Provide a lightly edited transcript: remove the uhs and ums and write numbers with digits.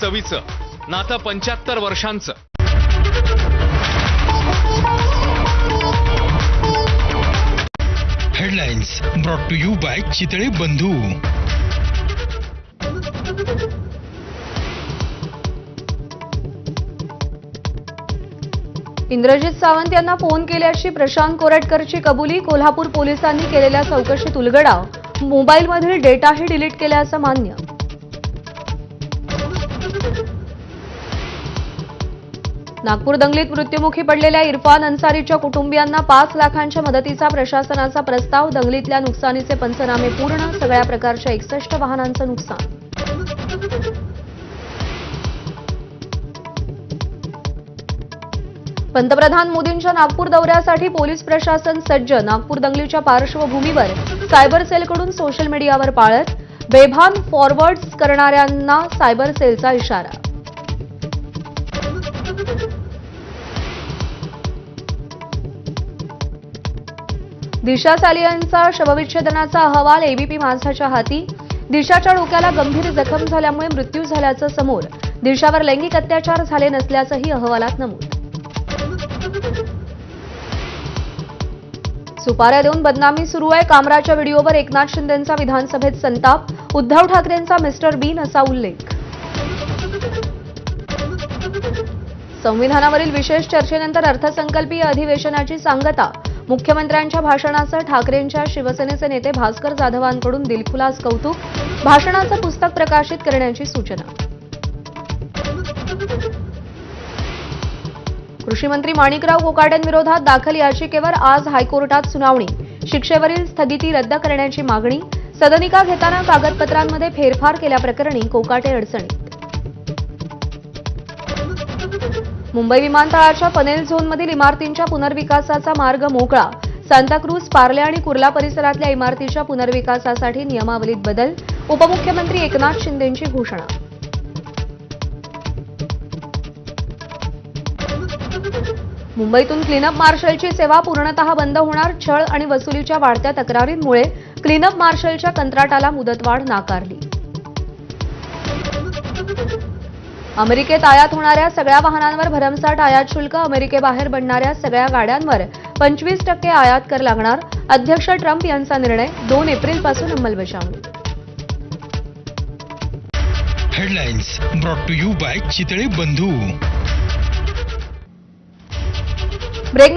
चवीचं नातं 75 वर्षांचं. Headlines brought to you by Chitale Bandhu. Indrajit Sawant यांना फोन केल्याची प्रशांत कोरटकरची कबुली. कोल्हापूर पोलिसांनी केलेल्या चौकशीत उलगडा. मोबाईलमधील डेटाही डिलीट केल्याचं मान्य. नागपूर दंगलीत मृत्युमुखी पडलेल्या इरफान अन्सारीच्या कुटुंबियांना 5 लाखांच्या मदतीचा प्रशासनाचा प्रस्ताव. दंगलीतल्या नुकसानीचे पंचनामे पूर्ण. सगळ्या प्रकारच्या 61 वाहनांचं नुकसान. पंतप्रधान मोदींच्या नागपूर दौऱ्यासाठी पोलीस प्रशासन सज्ज. नागपूर दंगलीच्या पार्श्वभूमीवर सायबर सेलकडून सोशल मीडियावर पाळत. बेभान फॉरवर्ड्स करणाऱ्यांना सायबर सेलचा इशारा. दिशा सालियनचा शवविच्छेदनाचा अहवाल. एबीपी माझाच्या हाती. दिशाच्या डोक्याला गंभीर जखम झाल्यामुळे मृत्यू झाल्याचं समोर. दिशावर लैंगिक अत्याचार झाले नसल्याचंही अहवालात नमूद. सुपाऱ्या देऊन बदनामी सुरू आहे. कामराच्या व्हिडिओवर एकनाथ शिंदेंचा विधानसभेत संताप. उद्धव ठाकरेंचा मिस्टर बीन असा उल्लेख. संविधानावरील विशेष चर्चेनंतर अर्थसंकल्पीय अधिवेशनाची सांगता. मुख्यमंत्र्यांच्या भाषणाचं ठाकरेंच्या शिवसेनेचे नेते भास्कर जाधवांकडून दिलखुलास कौतुक. भाषणाचं पुस्तक प्रकाशित करण्याची सूचना. कृषी मंत्री माणिकराव कोकाटेंविरोधात दाखल याचिकेवर आज हायकोर्टात सुनावणी. शिक्षेवरील स्थगिती रद्द करण्याची मागणी. सदनिका घेताना कागदपत्रांमध्ये फेरफार केल्याप्रकरणी कोकाटे अडचणीत. मुंबई विमानतळाच्या पनेल झोनमधील इमारतींच्या पुनर्विकासाचा मार्ग मोकळा. सांताक्रूज, पार्ले आणि कुर्ला परिसरातल्या इमारतीच्या पुनर्विकासासाठी नियमावलीत बदल. उपमुख्यमंत्री एकनाथ शिंदेंची घोषणा. मुंबईतून क्लीनअप मार्शलची सेवा पूर्णतः बंद होणार. छळ आणि वसुलीच्या वाढत्या तक्रारींमुळे क्लीनअप मार्शलच्या कंत्राटाला मुदतवाढ नाकारली. अमेरिकेत आयात होणाऱ्या सगळ्या वाहनांवर भरमसाठ आयात शुल्क. अमेरिकेबाहेर बनणाऱ्या सगळ्या गाड्यांवर 25% आयात कर लागणार. अध्यक्ष ट्रम्प यांचा निर्णय. 2 एप्रिलपासून अंमलबजावणी. Headlines brought to you by Chitale Bandhu. Break